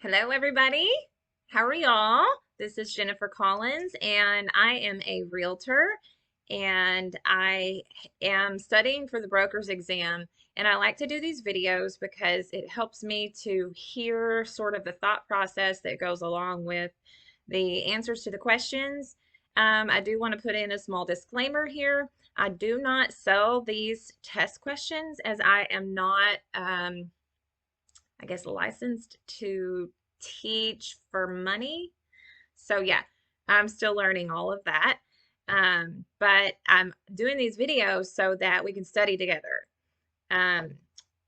Hello, everybody. How are y'all? This is Jennifer Collins, and I am a realtor, and I am studying for the broker's exam. And I like to do these videos because it helps me to hear sort of the thought process that goes along with the answers to the questions. I do want to put in a small disclaimer here. I do not sell these test questions as I am not I guess, licensed to teach for money. So, yeah, I'm still learning all of that. But I'm doing these videos so that we can study together. Um,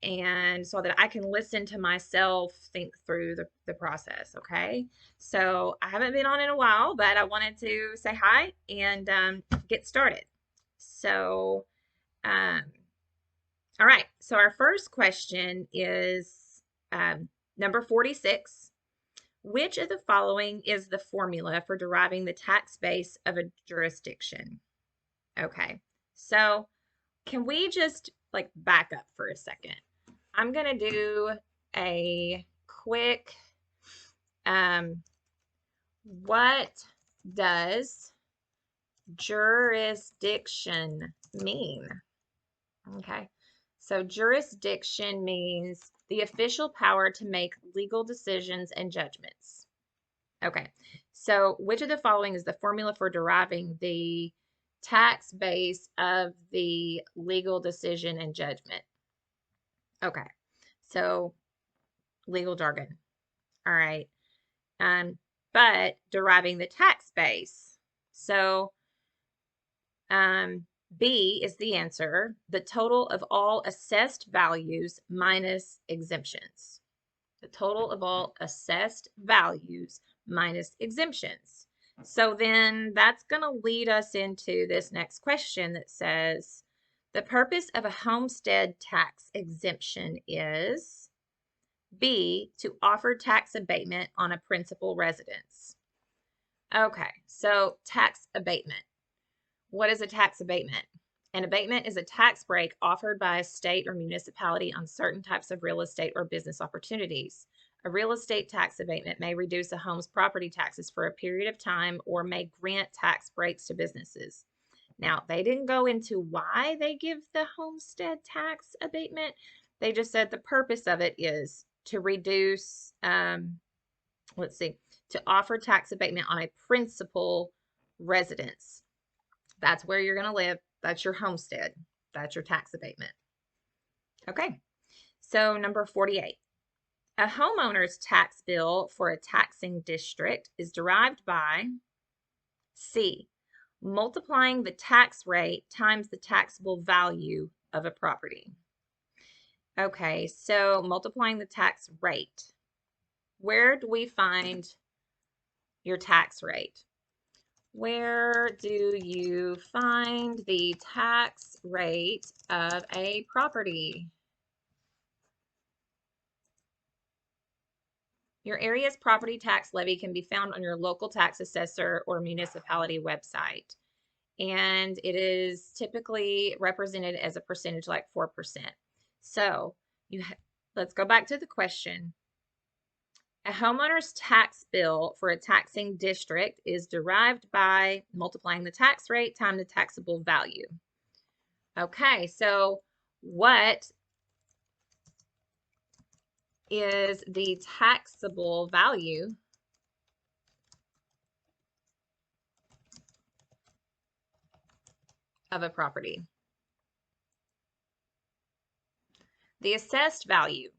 and so that I can listen to myself think through the process. Okay. So I haven't been on in a while, but I wanted to say hi and get started. So, um, all right. So our first question is number 46. Which of the following is the formula for deriving the tax base of a jurisdiction? Okay. So can we just like back up for a second? I'm going to do a quick what does jurisdiction mean? Okay. So jurisdiction means the official power to make legal decisions and judgments. Okay. So which of the following is the formula for deriving the tax base of the legal decision and judgment? Okay. So legal jargon. All right. Um, but deriving the tax base. So B is the answer, the total of all assessed values minus exemptions. The total of all assessed values minus exemptions. So then that's going to lead us into this next question that says, the purpose of a homestead tax exemption is B, to offer tax abatement on a principal residence. Okay, so tax abatement. What is a tax abatement? An abatement is a tax break offered by a state or municipality on certain types of real estate or business opportunities. A real estate tax abatement may reduce a home's property taxes for a period of time or may grant tax breaks to businesses. Now, they didn't go into why they give the homestead tax abatement. They just said the purpose of it is to reduce, let's see, to offer tax abatement on a principal residence. That's where you're going to live. That's your homestead. That's your tax abatement. Okay. So number 48. A homeowner's tax bill for a taxing district is derived by C, multiplying the tax rate times the taxable value of a property. Okay, so multiplying the tax rate. Where do we find your tax rate? Where do you find the tax rate of a property? Your area's property tax levy can be found on your local tax assessor or municipality website. And it is typically represented as a percentage like 4%. So let's go back to the question. A homeowner's tax bill for a taxing district is derived by multiplying the tax rate times the taxable value. Okay, so what is the taxable value of a property? The assessed value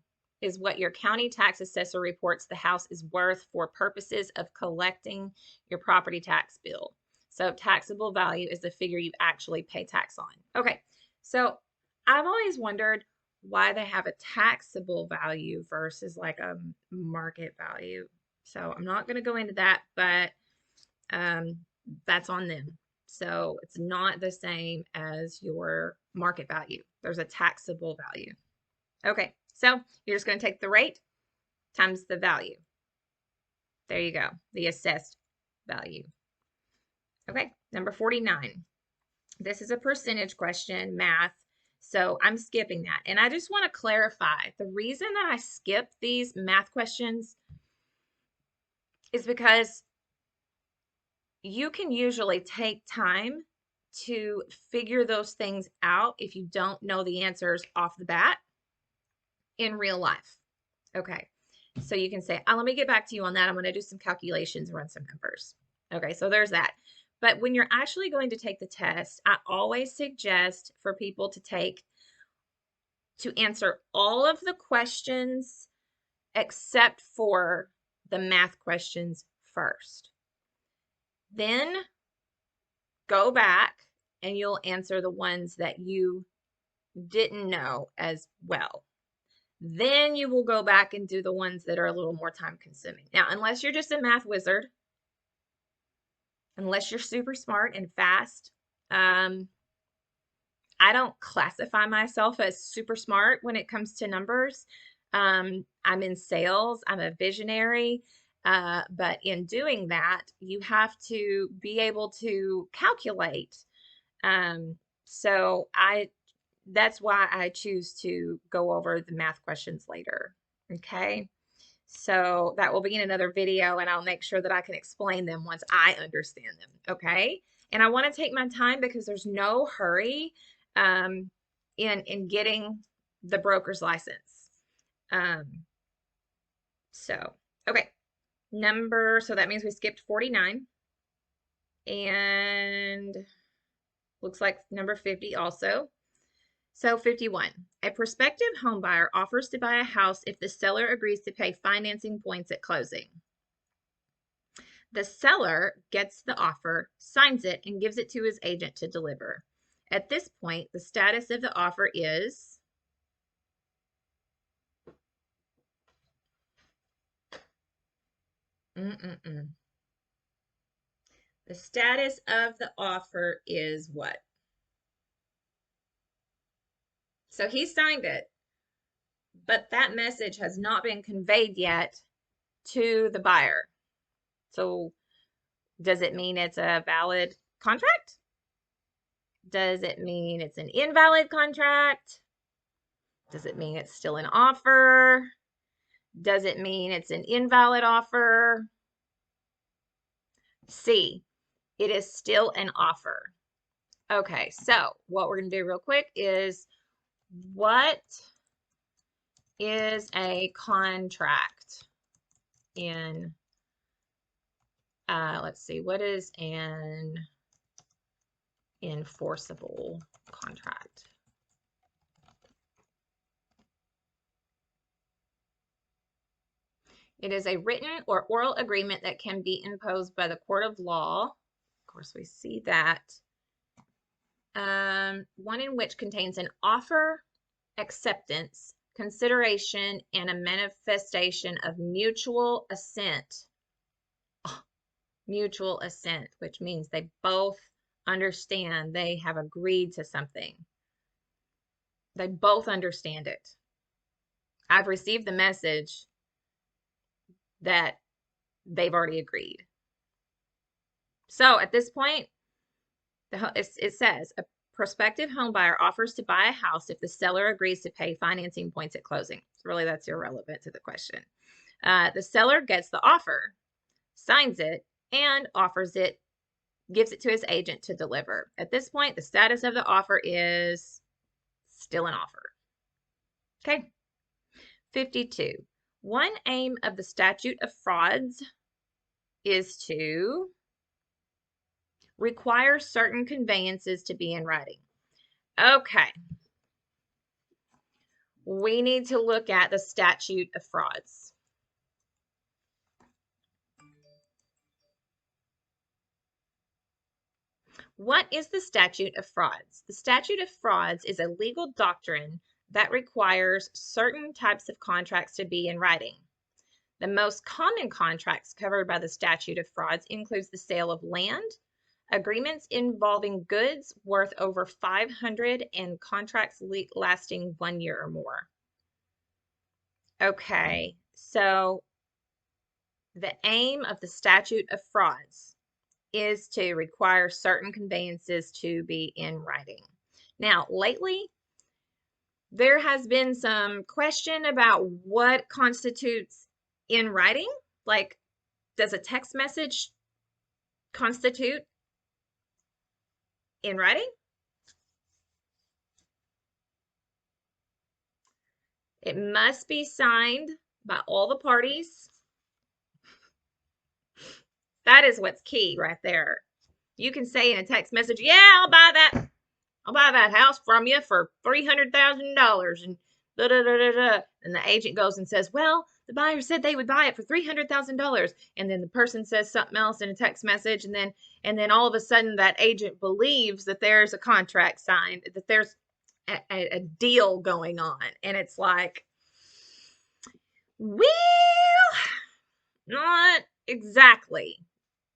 is what your county tax assessor reports the house is worth for purposes of collecting your property tax bill. So taxable value is the figure you actually pay tax on. Okay, so I've always wondered why they have a taxable value versus like a market value. So I'm not going to go into that, but that's on them. So it's not the same as your market value. There's a taxable value. Okay, so you're just going to take the rate times the value. There you go, the assessed value. Okay, number 49. This is a percentage question, math, so I'm skipping that. And I just want to clarify, the reason that I skip these math questions is because you can usually take time to figure those things out if you don't know the answers off the bat in real life. Okay, so you can say, let me get back to you on that. I'm going to do some calculations and run some numbers. Okay, so there's that. But when you're actually going to take the test, I always suggest for people to answer all of the questions except for the math questions first. Then go back and you'll answer the ones that you didn't know as well. Then you will go back and do the ones that are a little more time consuming. Now, unless you're just a math wizard, unless you're super smart and fast, I don't classify myself as super smart when it comes to numbers. I'm in sales, I'm a visionary, but in doing that, you have to be able to calculate. So that's why I choose to go over the math questions later. Okay. So that will be in another video and I'll make sure that I can explain them once I understand them. Okay. And I want to take my time because there's no hurry in getting the broker's license. Okay. So that means we skipped 49 and looks like number 50 also. So 51, a prospective homebuyer offers to buy a house if the seller agrees to pay financing points at closing. The seller gets the offer, signs it, and gives it to his agent to deliver. At this point, the status of the offer is the status of the offer is what? So he signed it, but that message has not been conveyed yet to the buyer. So does it mean it's a valid contract? Does it mean it's an invalid contract? Does it mean it's still an offer? Does it mean it's an invalid offer? C, it is still an offer. Okay, so what we're going to do real quick is what is a contract in, let's see, what is an enforceable contract? It is a written or oral agreement that can be imposed by the court of law. Of course, we see that. One in which contains an offer, acceptance, consideration, and a manifestation of mutual assent. Mutual assent, which means they both understand they have agreed to something. They both understand it. I've received the message that they've already agreed. So at this point, it says a prospective home buyer offers to buy a house if the seller agrees to pay financing points at closing. So really, that's irrelevant to the question. The seller gets the offer, signs it, and offers it, gives it to his agent to deliver. At this point, the status of the offer is still an offer. Okay. 52. One aim of the statute of frauds is to require certain conveyances to be in writing. Okay. We need to look at the statute of frauds. What is the statute of frauds? The statute of frauds is a legal doctrine that requires certain types of contracts to be in writing. The most common contracts covered by the statute of frauds includes the sale of land, agreements involving goods worth over 500, and contracts lasting 1 year or more. Okay, so the aim of the statute of frauds is to require certain conveyances to be in writing. Now, lately, there has been some question about what constitutes in writing. Like, Does a text message constitute in writing? It must be signed by all the parties. That is what's key right there. You can say in a text message, yeah, I'll buy that house from you for $300,000 and da da da da da. And the agent goes and says, well, the buyer said they would buy it for $300,000. And then the person says something else in a text message, and then all of a sudden that agent believes that there's a contract signed, that there's a deal going on. And it's like, well, not exactly.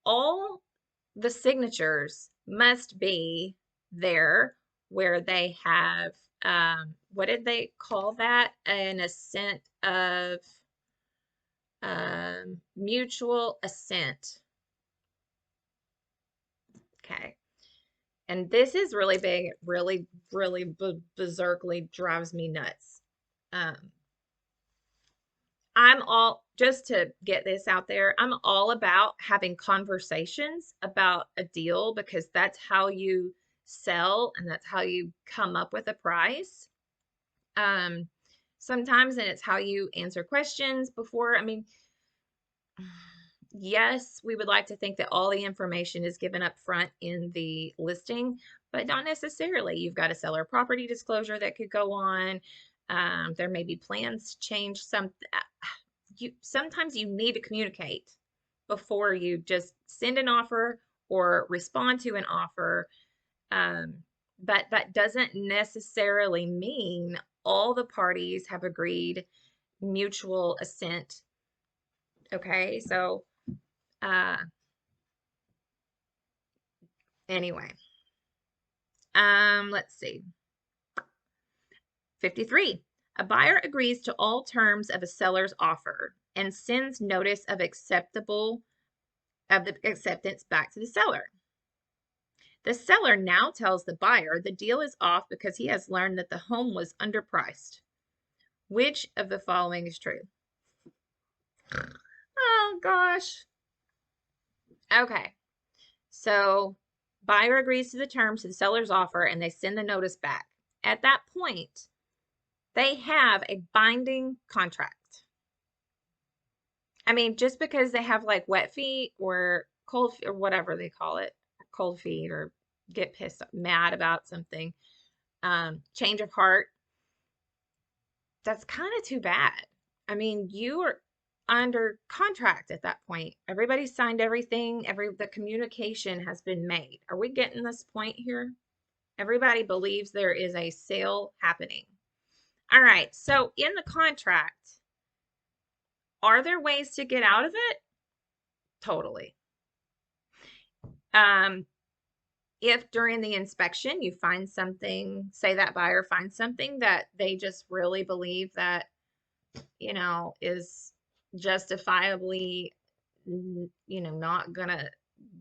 All the signatures must be there where they have, what did they call that? An assent of, mutual assent. Okay. And this is really big, really, really berserkly drives me nuts. I'm all, just to get this out there, I'm all about having conversations about a deal because that's how you sell and that's how you come up with a price. Sometimes, and it's how you answer questions before. I mean, yes, we would like to think that all the information is given up front in the listing, but not necessarily. You've got a seller property disclosure that could go on. There may be plans to change something. Sometimes you need to communicate before you just send an offer or respond to an offer. But that doesn't necessarily mean all the parties have agreed mutual assent. Okay, so anyway, let's see. 53. A buyer agrees to all terms of a seller's offer and sends notice of the acceptance back to the seller. The seller now tells the buyer the deal is off because he has learned that the home was underpriced. Which of the following is true? Oh gosh. Okay. So buyer agrees to the terms of the seller's offer and they send the notice back. At that point, they have a binding contract. I mean, just because they have like wet feet or cold feet or whatever they call it, cold feet, or get mad about something, change of heart, that's kind of too bad. I mean, you are under contract at that point. Everybody signed everything. The communication has been made. Are we getting this point here? Everybody believes there is a sale happening. All right. So in the contract, are there ways to get out of it? Totally. If during the inspection you find something, say that buyer finds something that they just really believe that, is justifiably, not gonna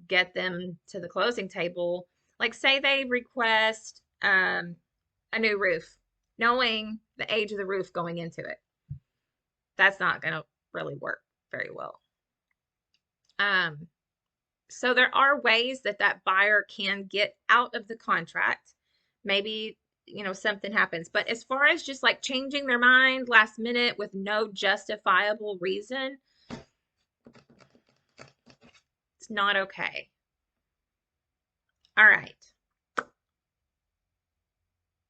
get them to the closing table. Like say they request a new roof, knowing the age of the roof going into it. That's not gonna really work very well. So there are ways that buyer can get out of the contract. Maybe, something happens. But as far as just like changing their mind last minute with no justifiable reason, it's not okay. All right.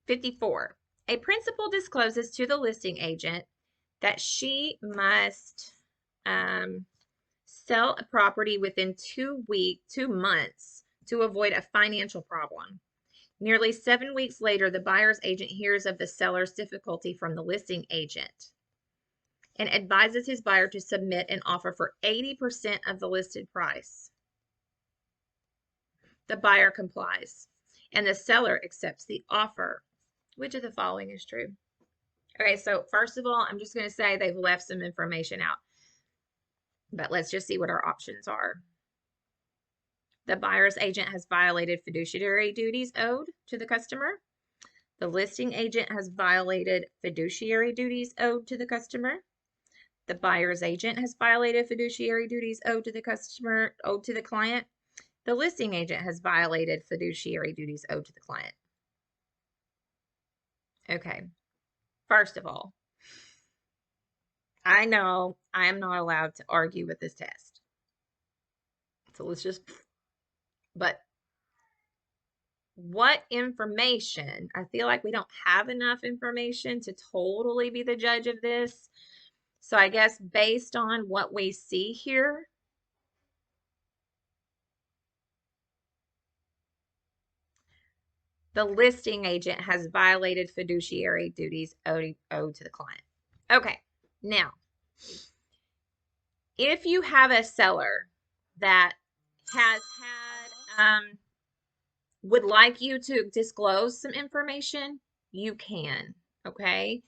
54. A principal discloses to the listing agent that she must sell a property within 2 months to avoid a financial problem. Nearly 7 weeks later, the buyer's agent hears of the seller's difficulty from the listing agent and advises his buyer to submit an offer for 80% of the listed price. The buyer complies, and the seller accepts the offer. Which of the following is true? Okay, so first of all, I'm just going to say they've left some information out. But let's just see what our options are. The buyer's agent has violated fiduciary duties owed to the customer. The listing agent has violated fiduciary duties owed to the customer. The buyer's agent has violated fiduciary duties owed to the customer, owed to the client. The listing agent has violated fiduciary duties owed to the client. Okay. First of all, I know I am not allowed to argue with this test. So let's just, but what information? I feel like we don't have enough information to totally be the judge of this. So I guess based on what we see here, the listing agent has violated fiduciary duties owed to the client. Okay, now, if you have a seller that has had, would like you to disclose some information, you can, okay?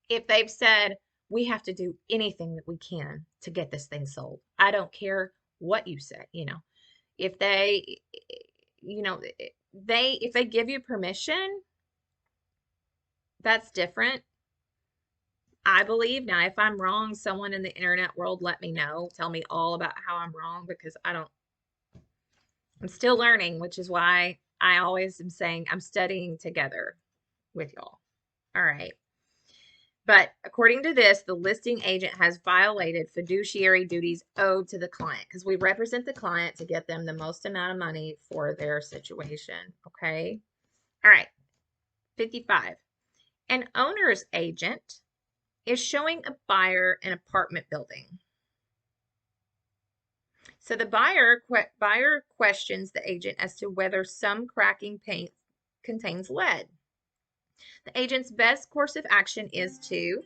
If they've said, we have to do anything that we can to get this thing sold, I don't care what you say, if they, if they give you permission, that's different. I believe. Now, if I'm wrong, someone in the internet world, let me know. Tell me all about how I'm wrong, because I'm still learning, which is why I always am saying I'm studying together with y'all. All right. But according to this, the listing agent has violated fiduciary duties owed to the client, because we represent the client to get them the most amount of money for their situation. Okay. All right. 55. An owner's agent is showing a buyer an apartment building. So the buyer questions the agent as to whether some cracking paint contains lead. The agent's best course of action is to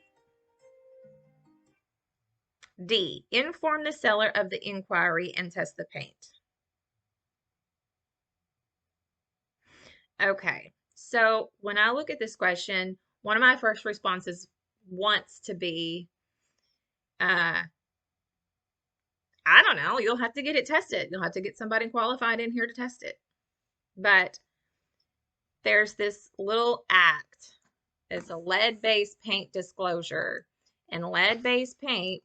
D, inform the seller of the inquiry and test the paint. Okay, so when I look at this question, one of my first responses wants to be, I don't know, you'll have to get it tested. You'll have to get somebody qualified in here to test it. But there's this little act. It's a lead-based paint disclosure. And lead-based paint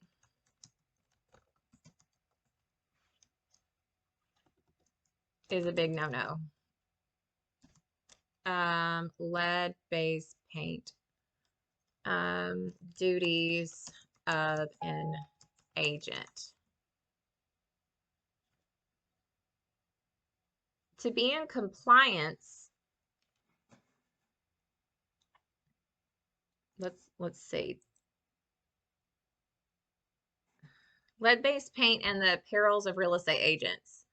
is a big no-no. Lead-based paint. Duties of an agent. To be in compliance, let's see. Lead-based paint and the perils of real estate agents.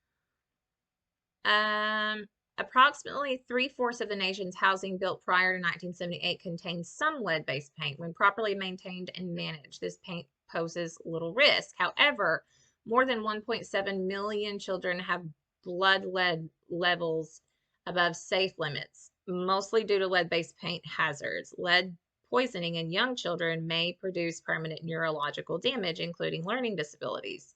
Approximately 3/4 of the nation's housing built prior to 1978 contains some lead-based paint. When properly maintained and managed, this paint poses little risk. However, more than 1.7 million children have blood lead levels above safe limits, mostly due to lead-based paint hazards. Lead poisoning in young children may produce permanent neurological damage, including learning disabilities.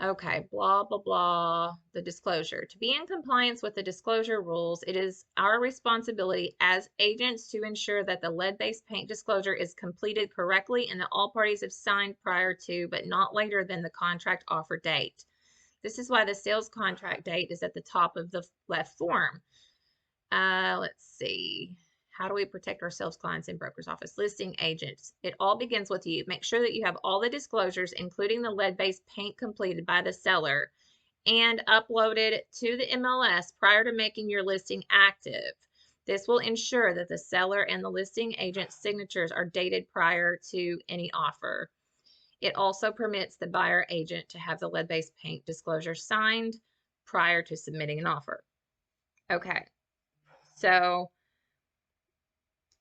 Okay, blah, blah, blah, the disclosure. To be in compliance with the disclosure rules, it is our responsibility as agents to ensure that the lead-based paint disclosure is completed correctly and that all parties have signed prior to, but not later than the contract offer date. This is why the sales contract date is at the top of the left form. Let's see. How do we protect ourselves, clients, and broker's office? Listing agents. It all begins with you. Make sure that you have all the disclosures, including the lead-based paint, completed by the seller and uploaded to the MLS prior to making your listing active. This will ensure that the seller and the listing agent's signatures are dated prior to any offer. It also permits the buyer agent to have the lead-based paint disclosure signed prior to submitting an offer. Okay, so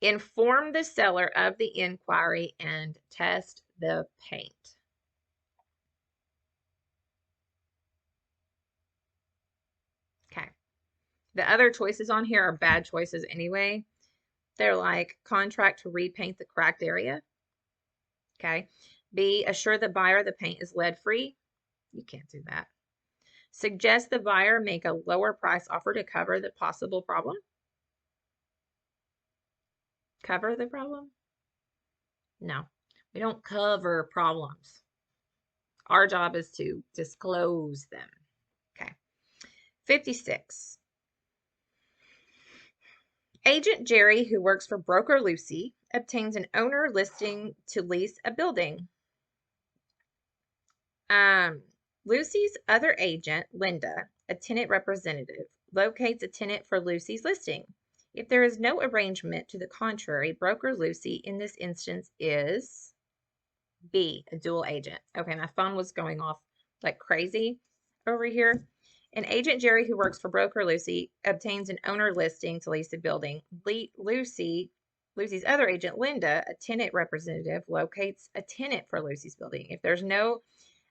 inform the seller of the inquiry and test the paint. Okay. The other choices on here are bad choices anyway. They're like contract to repaint the cracked area. Okay. B, assure the buyer the paint is lead free. You can't do that. Suggest the buyer make a lower price offer to cover the possible problem. Cover the problem? No, we don't cover problems. Our job is to disclose them. Okay. 56. Agent Jerry, who works for broker Lucy, obtains an owner listing to lease a building. Lucy's other agent, Linda, a tenant representative, locates a tenant for Lucy's listing. If there is no arrangement to the contrary, broker Lucy in this instance is B, a dual agent. Okay, my phone was going off like crazy over here. An agent Jerry who works for broker Lucy obtains an owner listing to lease a building. Lucy's other agent, Linda, a tenant representative, locates a tenant for Lucy's building. If there's no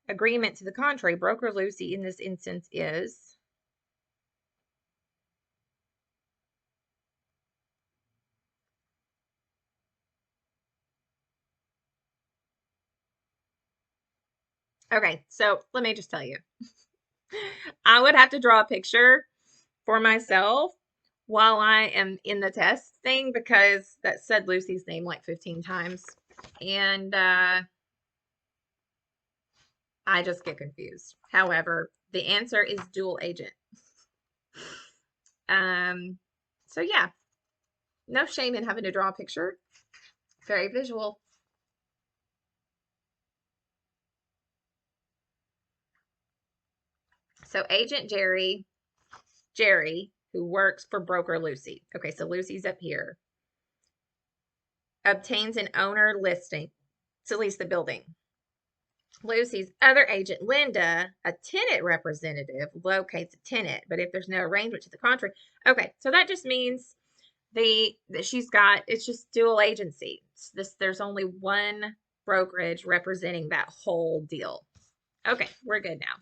agreement to the contrary, broker Lucy in this instance is okay. So let me just tell you, I would have to draw a picture for myself while I am in the test thing because that said Lucy's name like 15 times. And I just get confused. However, the answer is dual agent. So yeah, no shame in having to draw a picture. Very visual. So agent Jerry, who works for broker Lucy. Okay, so Lucy's up here. Obtains an owner listing to lease the building. Lucy's other agent, Linda, a tenant representative, locates a tenant, but if there's no arrangement to the contrary, okay, so that just means that she's got, it's just dual agency. There's only one brokerage representing that whole deal. Okay, we're good now.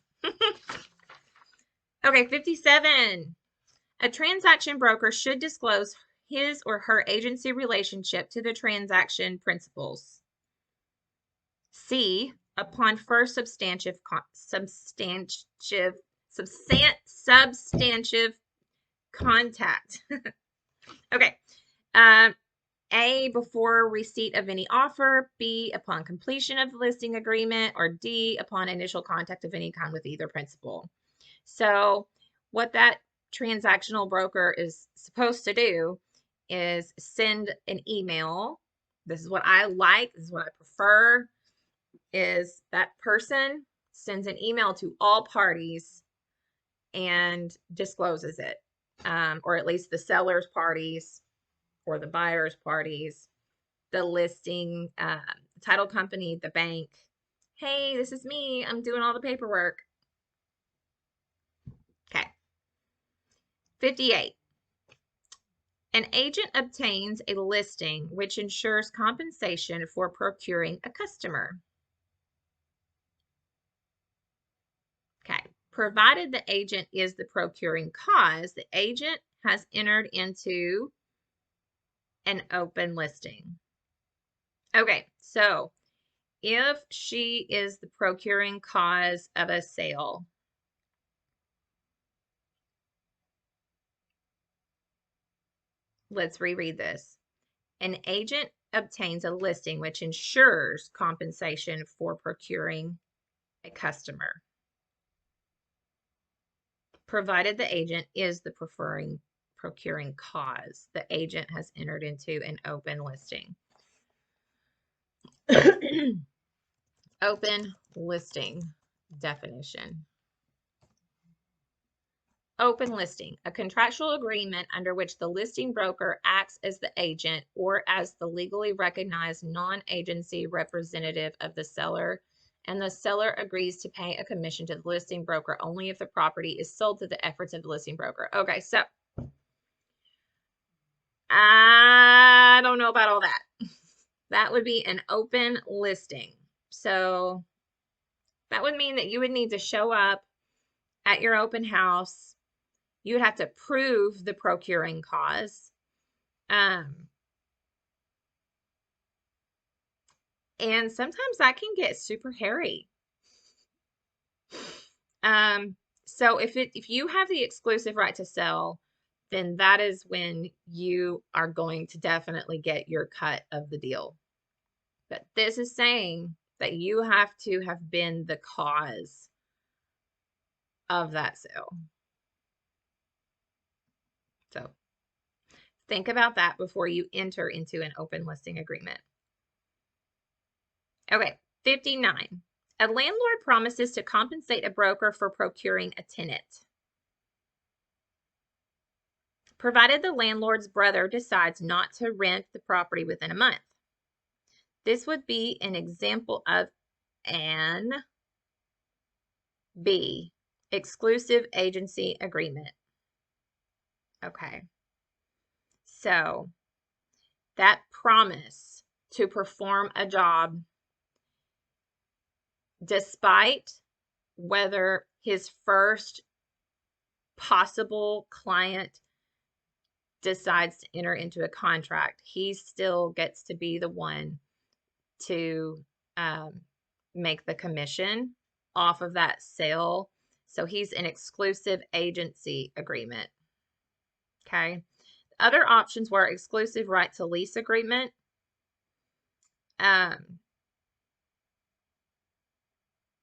Okay, 57. A transaction broker should disclose his or her agency relationship to the transaction principals. C, upon first substantive contact. Okay. A, before receipt of any offer. B, upon completion of the listing agreement. Or D, upon initial contact of any kind with either principal. So what that transactional broker is supposed to do is send an email. This is what I like. This is what I prefer. Is that person sends an email to all parties and discloses it, or at least the seller's parties or the buyer's parties, the listing, title company, the bank. Hey, this is me. I'm doing all the paperwork. Okay. 58. An agent obtains a listing which ensures compensation for procuring a customer. Okay. Provided the agent is the procuring cause, the agent has entered into an open listing. Okay, so if she is the procuring cause of a sale, let's reread this. An agent obtains a listing which ensures compensation for procuring a customer, provided the agent is the procuring cause. The agent has entered into an open listing. Open listing definition. Open listing, a contractual agreement under which the listing broker acts as the agent or as the legally recognized non-agency representative of the seller, and the seller agrees to pay a commission to the listing broker only if the property is sold through the efforts of the listing broker. Okay, so I don't know about all that. That would be an open listing. So that would mean that you would need to show up at your open house. You would have to prove the procuring cause. And sometimes that can get super hairy. So if you have the exclusive right to sell, then that is when you are going to definitely get your cut of the deal. But this is saying that you have to have been the cause of that sale. So think about that before you enter into an open listing agreement. Okay, 59. A landlord promises to compensate a broker for procuring a tenant, provided the landlord's brother decides not to rent the property within a month. This would be an example of an B, exclusive agency agreement. Okay. So that promise to perform a job despite whether his first possible client decides to enter into a contract, he still gets to be the one to make the commission off of that sale. So he's an exclusive agency agreement. Okay. Other options were exclusive right to lease agreement,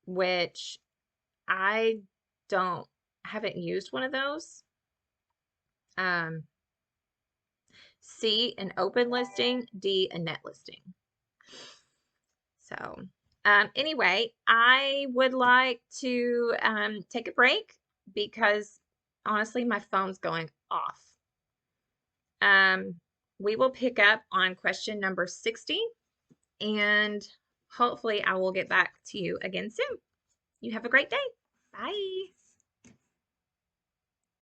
which I haven't used one of those. C, an open listing. D, a net listing. So anyway, I would like to take a break because honestly, my phone's going off. We will pick up on question number 60, and hopefully I will get back to you again soon. You have a great day. Bye.